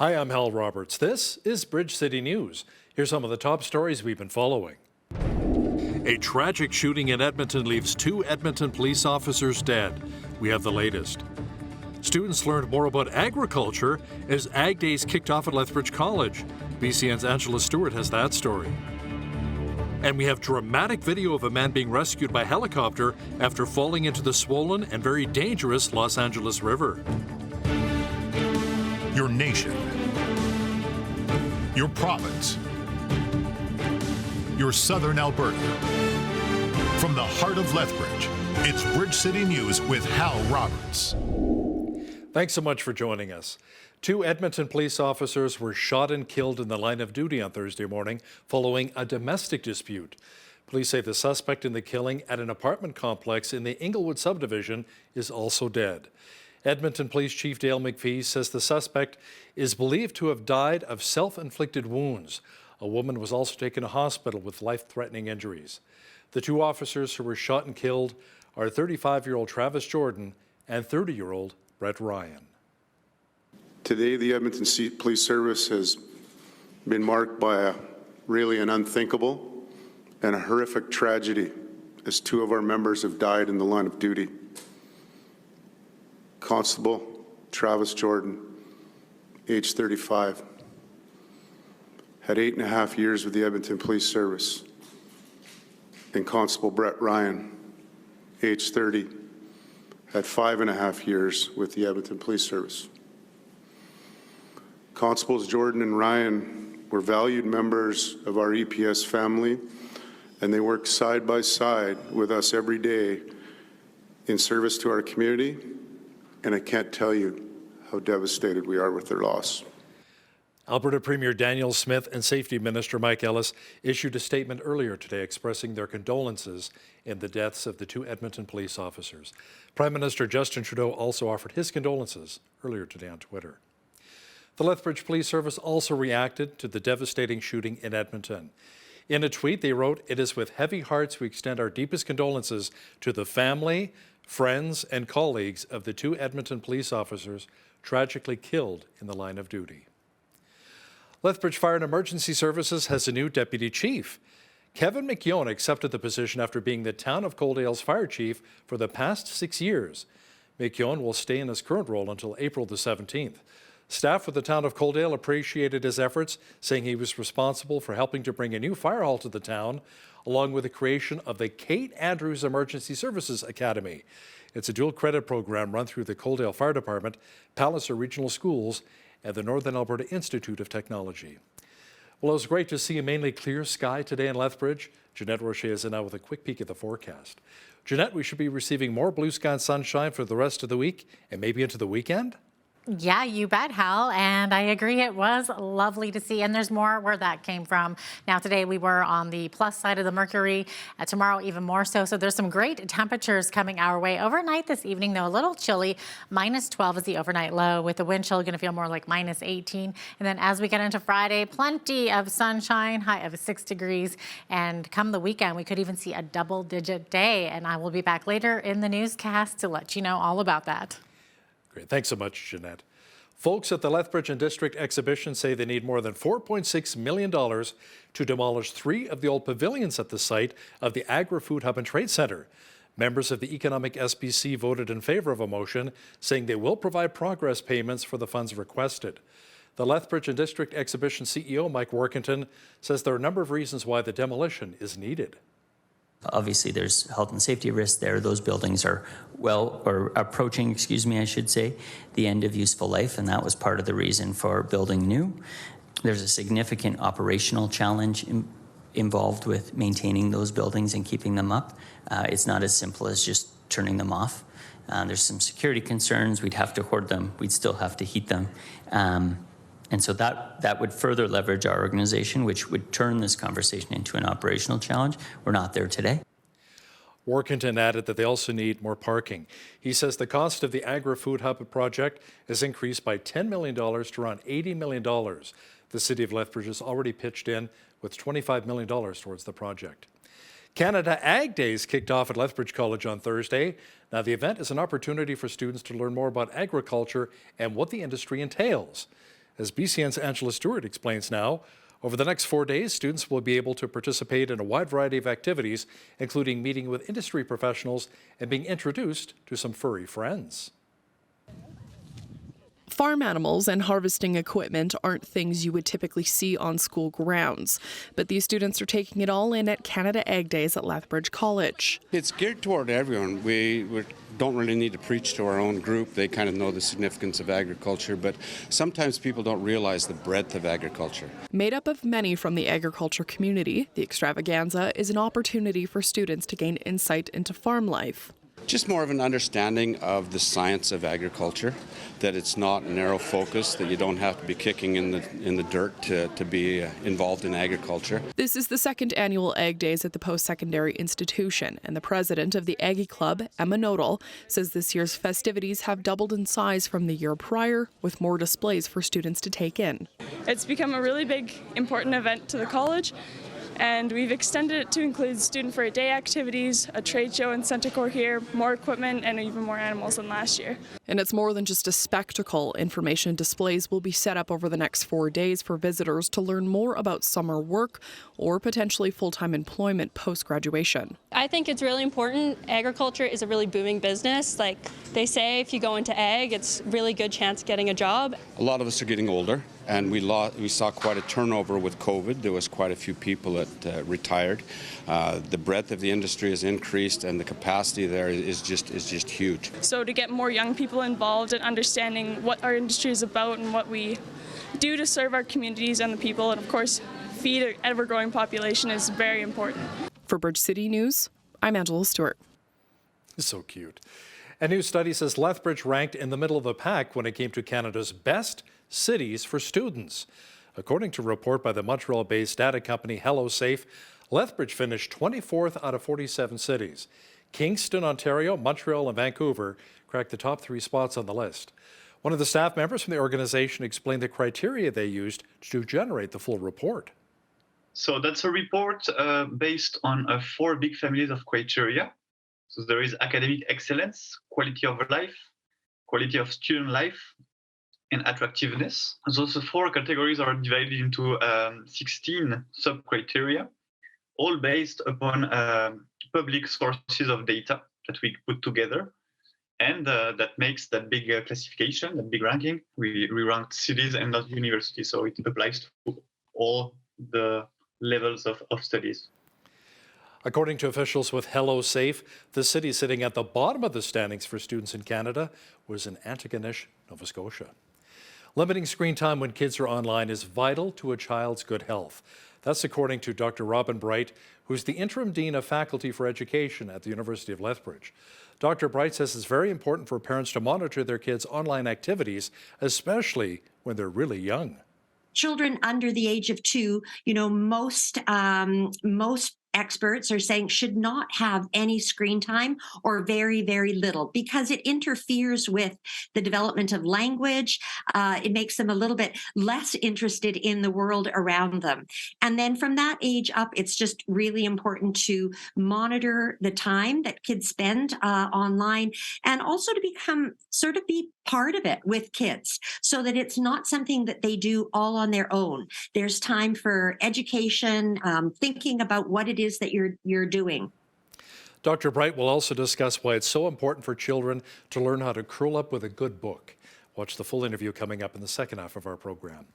Hi, I'm Hal Roberts. This is Bridge City News. Here's some of the top stories we've been following. A tragic shooting in Edmonton leaves 2 Edmonton police officers dead. We have the latest. Students learned more about agriculture as Ag Days kicked off at Lethbridge College. BCN's Angela Stewart has that story. And we have dramatic video of a man being rescued by helicopter after falling into the swollen and very dangerous Los Angeles River. Your nation, your province, your southern Alberta. From the heart of Lethbridge, it's Bridge City News with Hal Roberts. Thanks so much for joining us. 2 Edmonton police officers were shot and killed in the line of duty on Thursday morning following a domestic dispute. Police say the suspect in the killing at an apartment complex in the Inglewood subdivision is also dead. Edmonton Police Chief Dale McPhee says the suspect is believed to have died of self-inflicted wounds. A woman was also taken to hospital with life-threatening injuries. The 2 officers who were shot and killed are 35-year-old Travis Jordan and 30-year-old Brett Ryan. Today, the Edmonton Police Service has been marked by an unthinkable and a horrific tragedy as 2 of our members have died in the line of duty. Constable Travis Jordan, age 35, had 8.5 years with the Edmonton Police Service, and Constable Brett Ryan, age 30, had 5.5 years with the Edmonton Police Service. Constables Jordan and Ryan were valued members of our EPS family, and they worked side by side with us every day in service to our community, and I can't tell you how devastated we are with their loss. Alberta Premier Daniel Smith and Safety Minister Mike Ellis issued a statement earlier today expressing their condolences in the deaths of the 2 Edmonton police officers. Prime Minister Justin Trudeau also offered his condolences earlier today on Twitter. The Lethbridge Police Service also reacted to the devastating shooting in Edmonton. In a tweet, they wrote, "It is with heavy hearts we extend our deepest condolences to the family, friends, and colleagues of the 2 Edmonton police officers tragically killed in the line of duty." Lethbridge Fire and Emergency Services has a new deputy chief. Kevin McKeown accepted the position after being the town of Coaldale's fire chief for the past 6 years. McKeown will stay in his current role until April the 17th. Staff with the town of Coaldale appreciated his efforts, saying he was responsible for helping to bring a new fire hall to the town, along with the creation of the Kate Andrews Emergency Services Academy. It's a dual credit program run through the Coaldale Fire Department, Palliser Regional Schools, and the Northern Alberta Institute of Technology. Well, it was great to see a mainly clear sky today in Lethbridge. Jeanette Rocher is in now with a quick peek at the forecast. Jeanette, we should be receiving more blue sky and sunshine for the rest of the week and maybe into the weekend? Yeah, you bet, Hal. And I agree, it was lovely to see. And there's more where that came from. Now, today we were on the plus side of the mercury. Tomorrow, even more so. So there's some great temperatures coming our way. Overnight this evening, though, a little chilly. -12 is the overnight low, with the wind chill going to feel more like -18. And then as we get into Friday, plenty of sunshine, high of 6 degrees. And come the weekend, we could even see a double-digit day. And I will be back later in the newscast to let you know all about that. Great. Thanks so much, Jeanette. Folks at the Lethbridge and District Exhibition say they need more than $4.6 million to demolish 3 of the old pavilions at the site of the Agri-Food Hub and Trade Centre. Members of the Economic SPC voted in favor of a motion saying they will provide progress payments for the funds requested. The Lethbridge and District Exhibition CEO, Mike Workington, says there are a number of reasons why the demolition is needed. Obviously, there's health and safety risks there. Those buildings are approaching, I should say, the end of useful life, and that was part of the reason for building new. There's a significant operational challenge involved with maintaining those buildings and keeping them up. It's not as simple as just turning them off. There's some security concerns. We'd have to hoard them. We'd still have to heat them. And so that would further leverage our organization, which would turn this conversation into an operational challenge. We're not there today. Workington added that they also need more parking. He says the cost of the Agri-Food Hub project has increased by $10 million to around $80 million. The City of Lethbridge has already pitched in with $25 million towards the project. Canada Ag Days kicked off at Lethbridge College on Thursday. Now, the event is an opportunity for students to learn more about agriculture and what the industry entails. As BCN's Angela Stewart explains now, over the next 4 days, students will be able to participate in a wide variety of activities, including meeting with industry professionals and being introduced to some furry friends. Farm animals and harvesting equipment aren't things you would typically see on school grounds, but these students are taking it all in at Canada Ag Days at Lethbridge College. It's geared toward everyone. We don't really need to preach to our own group. They kind of know the significance of agriculture, but sometimes people don't realize the breadth of agriculture. Made up of many from the agriculture community, the extravaganza is an opportunity for students to gain insight into farm life. Just more of an understanding of the science of agriculture, that it's not narrow focus, that you don't have to be kicking in the dirt to be involved in agriculture. This is the second annual Ag Days at the post-secondary institution, and the president of the Aggie Club, Emma Nodal, says this year's festivities have doubled in size from the year prior, with more displays for students to take in. It's become a really big, important event to the college, and we've extended it to include student for a day activities, a trade show in Centrecourt here, more equipment, and even more animals than last year. And it's more than just a spectacle. Information displays will be set up over the next 4 days for visitors to learn more about summer work or potentially full-time employment post-graduation. I think it's really important. Agriculture is a really booming business. Like they say, if you go into ag, it's a really good chance of getting a job. A lot of us are getting older, and we saw quite a turnover with COVID. There was quite a few people that retired. The breadth of the industry has increased, and the capacity there is just huge. So to get more young people involved and understanding what our industry is about and what we do to serve our communities and the people, and of course feed an ever-growing population, is very important. For Bridge City News, I'm Angela Stewart. So cute. A new study says Lethbridge ranked in the middle of the pack when it came to Canada's best cities for students. According to a report by the Montreal-based data company HelloSafe, Lethbridge finished 24th out of 47 cities. Kingston, Ontario, Montreal, and Vancouver cracked the top 3 spots on the list. One of the staff members from the organization explained the criteria they used to generate the full report. So that's a report based on 4 big families of criteria. So there is academic excellence, quality of life, quality of student life, and attractiveness. Those 4 categories are divided into 16 sub-criteria, all based upon public sources of data that we put together. And that makes that big classification, that big ranking. We ranked cities and not universities, so it applies to all the levels of studies. According to officials with HelloSafe, the city sitting at the bottom of the standings for students in Canada was in Antigonish, Nova Scotia. Limiting screen time when kids are online is vital to a child's good health. That's according to Dr. Robin Bright, who's the interim dean of faculty for education at the University of Lethbridge. Dr. Bright says it's very important for parents to monitor their kids' online activities, especially when they're really young. Children under the age of 2, most experts are saying should not have any screen time or very, very little, because it interferes with the development of language. It makes them a little bit less interested in the world around them. And then from that age up, it's just really important to monitor the time that kids spend online, and also to be part of it with kids, so that it's not something that they do all on their own. There's time for education, thinking about what it is that you're doing. Dr. Bright will also discuss why it's so important for children to learn how to curl up with a good book. Watch the full interview coming up in the second half of our program.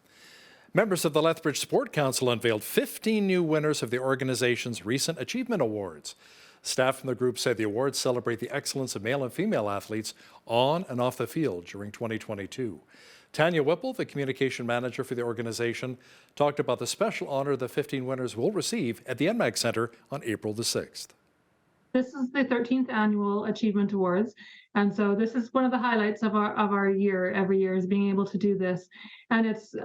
Members of the Lethbridge Sport Council unveiled 15 new winners of the organization's recent Achievement Awards. Staff from the group say the awards celebrate the excellence of male and female athletes on and off the field during 2022. Tanya Whipple, the communication manager for the organization, talked about the special honor the 15 winners will receive at the NMAG Centre on April the 6th. This is the 13th annual Achievement Awards, and so this is one of the highlights of our year. Every year is being able to do this, and it's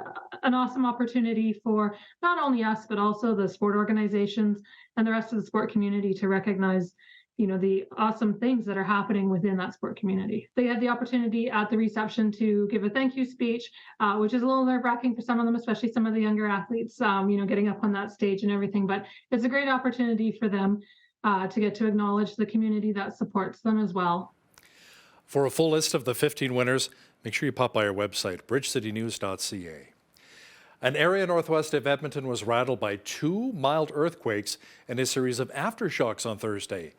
an awesome opportunity for not only us but also the sport organizations and the rest of the sport community to recognize the awesome things that are happening within that sport community. They had the opportunity at the reception to give a thank you speech, which is a little nerve-wracking for some of them, especially some of the younger athletes, getting up on that stage and everything. But it's a great opportunity for them to get to acknowledge the community that supports them as well. For a full list of the 15 winners, Make sure you pop by our website, bridgecitynews.ca. An area northwest of Edmonton was rattled by 2 mild earthquakes and a series of aftershocks on Thursday.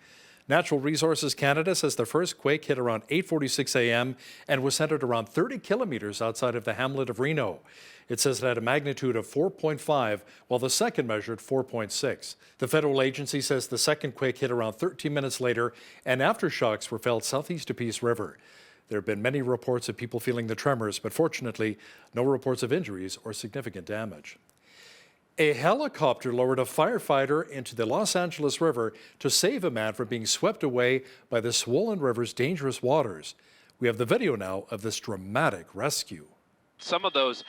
Natural Resources Canada says the first quake hit around 8:46 a.m. and was centered around 30 kilometers outside of the hamlet of Reno. It says it had a magnitude of 4.5, while the second measured 4.6. The federal agency says the second quake hit around 13 minutes later, and aftershocks were felt southeast of Peace River. There have been many reports of people feeling the tremors, but fortunately, no reports of injuries or significant damage. A helicopter lowered a firefighter into the Los Angeles River to save a man from being swept away by the swollen river's dangerous waters. We have the video now of this dramatic rescue. Some of those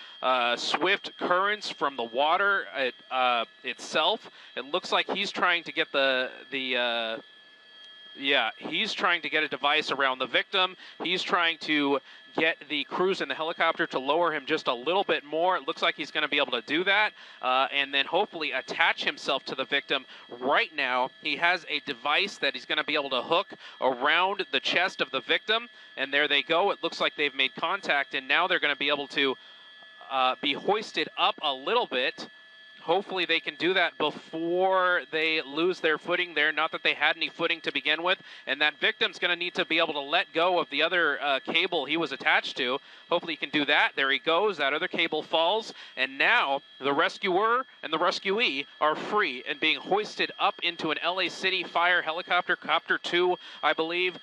swift currents from the water itself. It looks like he's trying to get he's trying to get a device around the victim. He's trying to get the crews in the helicopter to lower him just a little bit more. It looks like he's going to be able to do that and then hopefully attach himself to the victim. Right now, he has a device that he's going to be able to hook around the chest of the victim. And there they go. It looks like they've made contact, and now they're going to be able to be hoisted up a little bit. Hopefully they can do that before they lose their footing there. Not that they had any footing to begin with. And that victim's going to need to be able to let go of the other cable he was attached to. Hopefully he can do that. There he goes. That other cable falls. And now the rescuer and the rescuee are free and being hoisted up into an LA City fire helicopter, Copter 2, I believe.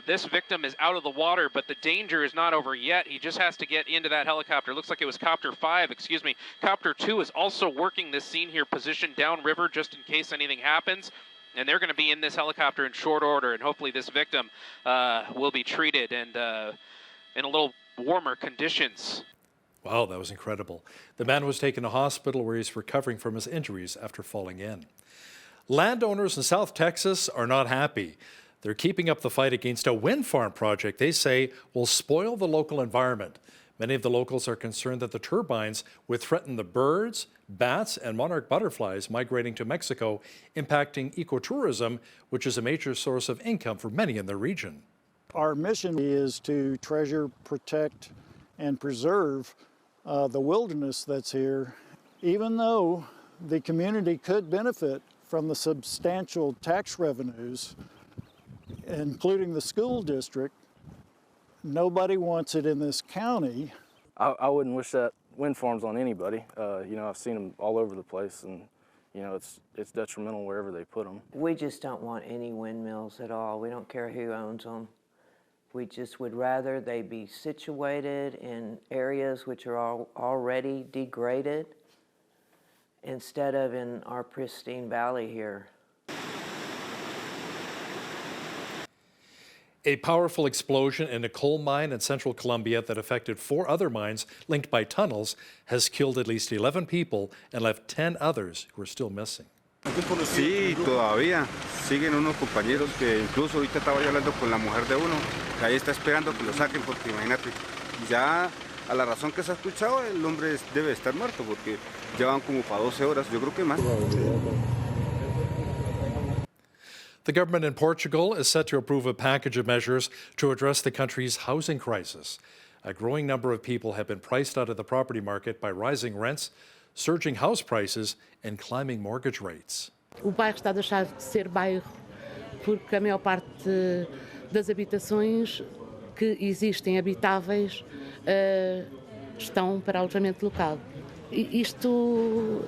This victim is out of the water, but the danger is not over yet. He just has to get into that helicopter. Looks like it was Copter 5, excuse me. Copter 2 is also working this scene here, positioned downriver just in case anything happens. And they're going to be in this helicopter in short order, and hopefully this victim will be treated and in a little warmer conditions. Wow, that was incredible. The man was taken to hospital where he's recovering from his injuries after falling in. Landowners in South Texas are not happy. They're keeping up the fight against a wind farm project they say will spoil the local environment. Many of the locals are concerned that the turbines would threaten the birds, bats, and monarch butterflies migrating to Mexico, impacting ecotourism, which is a major source of income for many in the region. Our mission is to treasure, protect, and preserve the wilderness that's here. Even though the community could benefit from the substantial tax revenues, including the school district, nobody wants it in this county. I wouldn't wish that wind farms on anybody. I've seen them all over the place, and it's detrimental wherever they put them. We just don't want any windmills at all. We don't care who owns them. We just would rather they be situated in areas which are already degraded instead of in our pristine valley here. A powerful explosion in a coal mine in central Colombia that affected 4 other mines linked by tunnels has killed at least 11 people and left 10 others who are still missing. Sí, todavía. Siguen unos compañeros que incluso ahorita estaba yo hablando con la mujer de uno, que ahí está esperando que lo saquen porque imagínate, ya a la razón que se ha escuchado el hombre debe estar muerto porque llevan como para 12 horas, yo creo que más. The government in Portugal is set to approve a package of measures to address the country's housing crisis. A growing number of people have been priced out of the property market by rising rents, surging house prices, and climbing mortgage rates. O bairro está a deixar de ser bairro porque a maior parte das habitações que existem habitáveis estão para alojamento local. Isto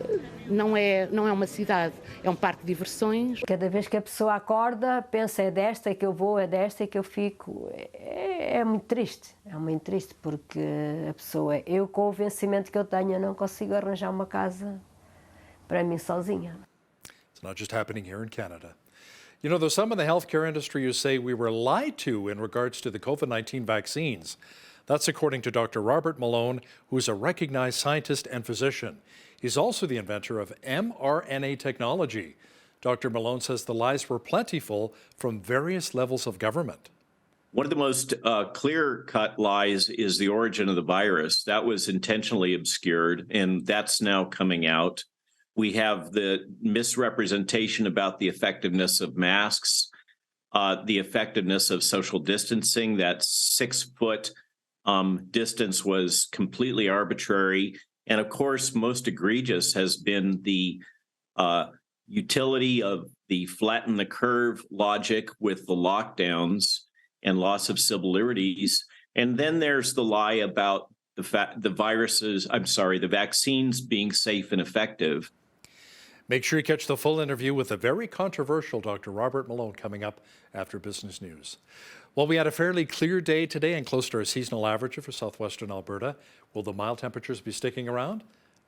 não é uma cidade, é parque de diversões. Cada vez que a pessoa acorda, pensa é desta que eu vou, é desta que eu fico. É muito triste, porque a pessoa, eu com o vencimento que eu tenho, não consigo arranjar uma casa para mim sozinha. It's not just happening here in Canada. You know, there's some in the healthcare industry who say we were lied to in regards to the COVID-19 vaccines. That's according to Dr. Robert Malone, who's a recognized scientist and physician. He's also the inventor of mRNA technology. Dr. Malone says the lies were plentiful from various levels of government. One of the most clear-cut lies is the origin of the virus. That was intentionally obscured, and that's now coming out. We have the misrepresentation about the effectiveness of masks, the effectiveness of social distancing, that 6-foot distance was completely arbitrary. And of course, most egregious has been the utility of the flatten the curve logic with the lockdowns and loss of civil liberties. And then there's the lie about the vaccines being safe and effective. Make sure you catch the full interview with the very controversial Dr. Robert Malone coming up after Business News. Well, we had a fairly clear day today and close to our seasonal average for southwestern Alberta. Will the mild temperatures be sticking around?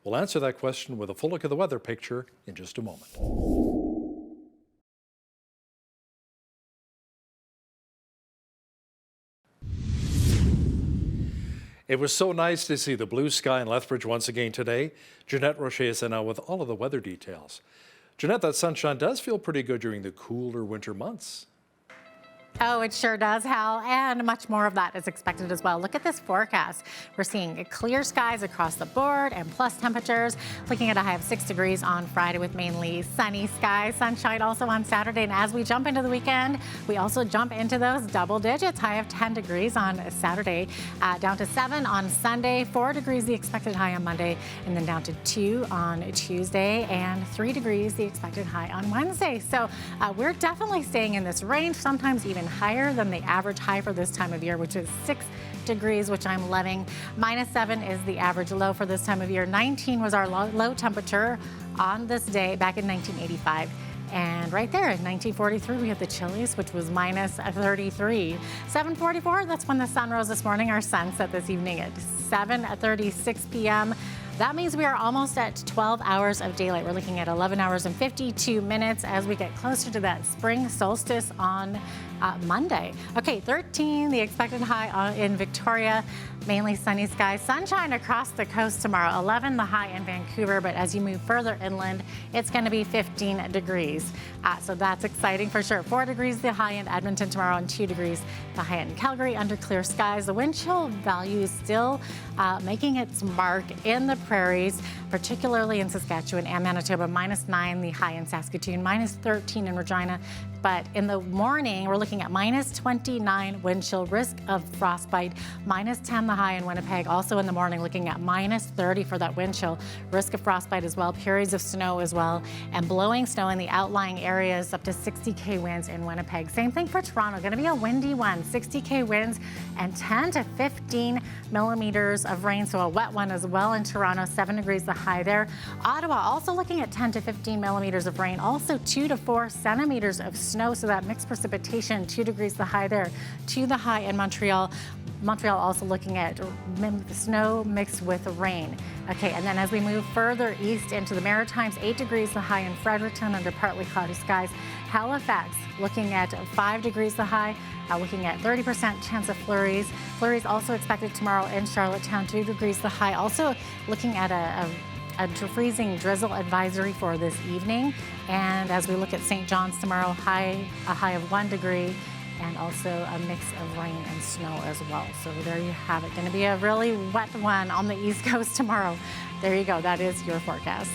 We'll answer that question with a full look at the weather picture in just a moment. It was so nice to see the blue sky in Lethbridge once again today. Jeanette Rocher is in now with all of the weather details. Jeanette, that sunshine does feel pretty good during the cooler winter months. Oh, it sure does, Hal, and much more of that is expected as well. Look at this forecast. We're seeing clear skies across the board and plus temperatures. Looking at a high of 6 degrees on Friday with mainly sunny skies. Sunshine also on Saturday. And as we jump into the weekend, we also jump into those double digits. High of 10 degrees on Saturday, down to 7 on Sunday, 4 degrees the expected high on Monday, and then down to 2 on Tuesday, and 3 degrees the expected high on Wednesday. So we're definitely staying in this range, sometimes even higher than the average high for this time of year, which is 6 degrees, which I'm loving. -7 is the average low for this time of year. 19 was our low temperature on this day back in 1985. And right there in 1943, we had the chilliest, which was -33. 7:44, that's when the sun rose this morning. Our sun set this evening at 7:36 p.m. That means we are almost at 12 hours of daylight. We're looking at 11 hours and 52 minutes as we get closer to that spring solstice on Monday. Okay, 13, the expected high in Victoria. Mainly sunny skies, sunshine across the coast tomorrow. 11, the high in Vancouver, but as you move further inland, it's going to be 15 degrees. So that's exciting for sure. 4 degrees, the high in Edmonton tomorrow, and 2 degrees, the high in Calgary under clear skies. The wind chill value is still making its mark in the prairies, particularly in Saskatchewan and Manitoba. -9, the high in Saskatoon, -13 in Regina. But in the morning, we're looking at -29 wind chill, risk of frostbite, -10 the high in Winnipeg. Also in the morning, looking at -30 for that wind chill, risk of frostbite as well, periods of snow as well, and blowing snow in the outlying areas up to 60K winds in Winnipeg. Same thing for Toronto, going to be a windy one, 60K winds and 10 to 15 millimeters of rain, so a wet one as well in Toronto, 7 degrees the high there. Ottawa also looking at 10 to 15 millimeters of rain, also 2 to 4 centimeters of snow, so that mixed precipitation, 2 degrees the high there. 2 the high in Montreal. Montreal also looking at snow mixed with rain. Okay, and then as we move further east into the Maritimes, 8 degrees the high in Fredericton under partly cloudy skies. Halifax looking at 5 degrees the high, looking at 30% chance of flurries. Flurries also expected tomorrow in Charlottetown, 2 degrees the high. Also looking at a freezing drizzle advisory for this evening. And as we look at St. John's tomorrow, a high of 1 degree, and also a mix of rain and snow as well. So there you have it. Going to be a really wet one on the East Coast tomorrow. There you go. That is your forecast.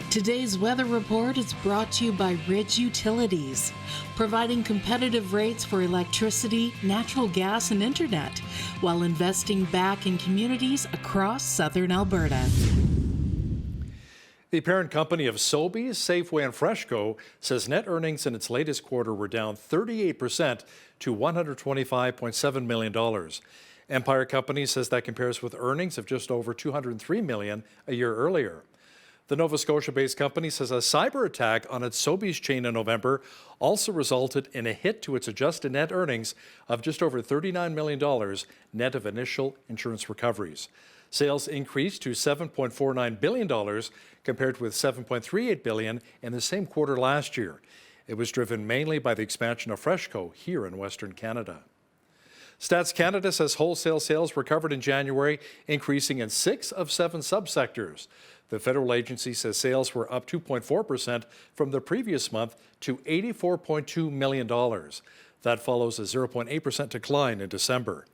Today's weather report is brought to you by Ridge Utilities, providing competitive rates for electricity, natural gas, and internet, while investing back in communities across southern Alberta. The parent company of Sobeys, Safeway, and Freshco says net earnings in its latest quarter were down 38% to $125.7 million. Empire Company says that compares with earnings of just over $203 million a year earlier. The Nova Scotia-based company says a cyber attack on its Sobeys chain in November also resulted in a hit to its adjusted net earnings of just over $39 million, net of initial insurance recoveries. Sales increased to $7.49 billion compared with $7.38 billion in the same quarter last year. It was driven mainly by the expansion of Freshco here in Western Canada. Stats Canada says wholesale sales recovered in January, increasing in 6 of 7 subsectors. The federal agency says sales were up 2.4% from the previous month to $84.2 million. That follows a 0.8% decline in December.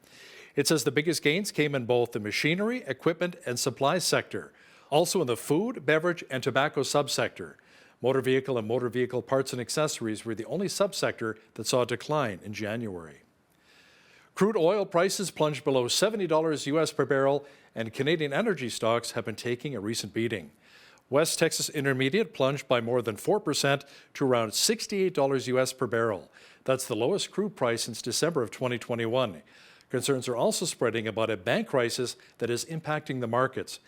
It says the biggest gains came in both the machinery, equipment, and supplies sector, also in the food, beverage, and tobacco subsector. Motor vehicle and motor vehicle parts and accessories were the only subsector that saw a decline in January. Crude oil prices plunged below $70 US per barrel, and Canadian energy stocks have been taking a recent beating. West Texas Intermediate plunged by more than 4% to around $68 US per barrel. That's the lowest crude price since December of 2021. Concerns are also spreading about a bank crisis that is impacting the markets.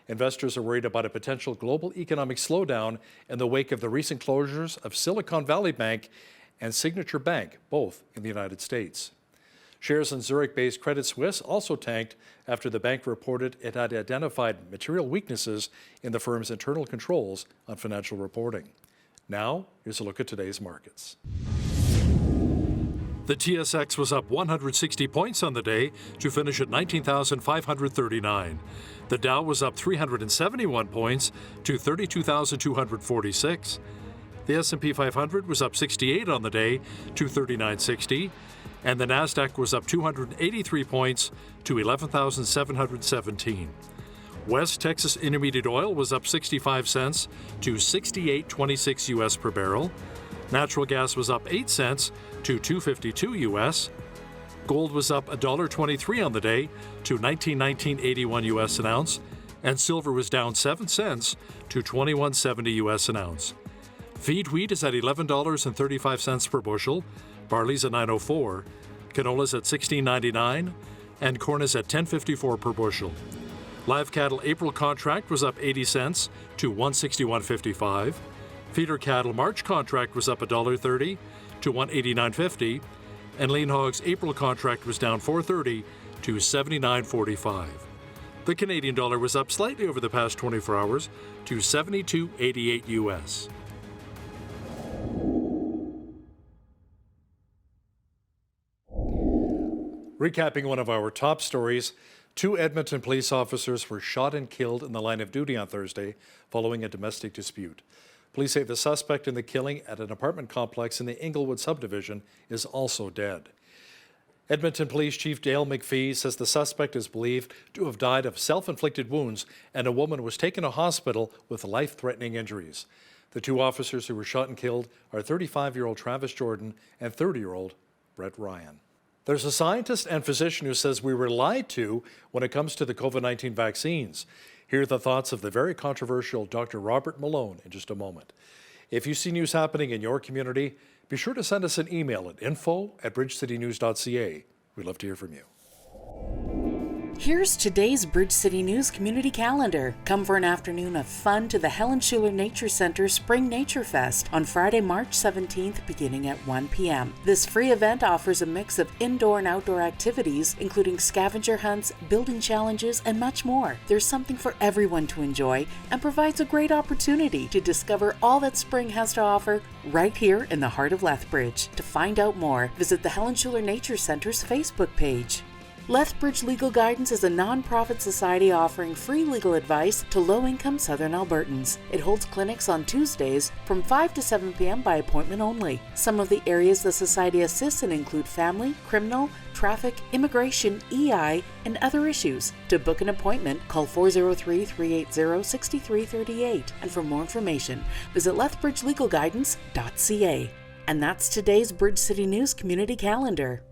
Investors are worried about a potential global economic slowdown in the wake of the recent closures of Silicon Valley Bank and Signature Bank, both in the United States. Shares in Zurich-based Credit Suisse also tanked after the bank reported it had identified material weaknesses in the firm's internal controls on financial reporting. Now, here's a look at today's markets. The TSX was up 160 points on the day to finish at 19,539. The Dow was up 371 points to 32,246. The S&P 500 was up 68 on the day to 3960, and the Nasdaq was up 283 points to 11,717. West Texas Intermediate oil was up 65 cents to 68.26 US per barrel. Natural gas was up 8 cents to $2.52 US. Gold was up $1.23 on the day to $19.81 US an ounce, and silver was down 7 cents to $21.70 US an ounce. Feed wheat is at $11.35 per bushel, barley's at $9.04, canola's at $16.99, and corn is at $10.54 per bushel. Live cattle April contract was up 80 cents to $161.55. Feeder cattle March contract was up $1.30 to $189.50, and lean hogs April contract was down $4.30 to $79.45. The Canadian dollar was up slightly over the past 24 hours to $72.88 US. Recapping one of our top stories, 2 Edmonton police officers were shot and killed in the line of duty on Thursday following a domestic dispute. Police say the suspect in the killing at an apartment complex in the Inglewood subdivision is also dead. Edmonton Police Chief Dale McPhee says the suspect is believed to have died of self-inflicted wounds, and a woman was taken to hospital with life-threatening injuries. The 2 officers who were shot and killed are 35-year-old Travis Jordan and 30-year-old Brett Ryan. There's a scientist and physician who says we were lied to when it comes to the COVID-19 vaccines. Here are the thoughts of the very controversial Dr. Robert Malone in just a moment. If you see news happening in your community, be sure to send us an email at info@bridgecitynews.ca. We'd love to hear from you. Here's today's Bridge City News community calendar. Come for an afternoon of fun to the Helen Schuler Nature Center Spring Nature Fest on Friday, March 17th, beginning at 1 p.m. This free event offers a mix of indoor and outdoor activities, including scavenger hunts, building challenges, and much more. There's something for everyone to enjoy and provides a great opportunity to discover all that spring has to offer right here in the heart of Lethbridge. To find out more, visit the Helen Schuler Nature Center's Facebook page. Lethbridge Legal Guidance is a non-profit society offering free legal advice to low-income Southern Albertans. It holds clinics on Tuesdays from 5 to 7 p.m. by appointment only. Some of the areas the society assists in include family, criminal, traffic, immigration, EI, and other issues. To book an appointment, call 403-380-6338. And for more information, visit lethbridgelegalguidance.ca. And that's today's Bridge City News community calendar.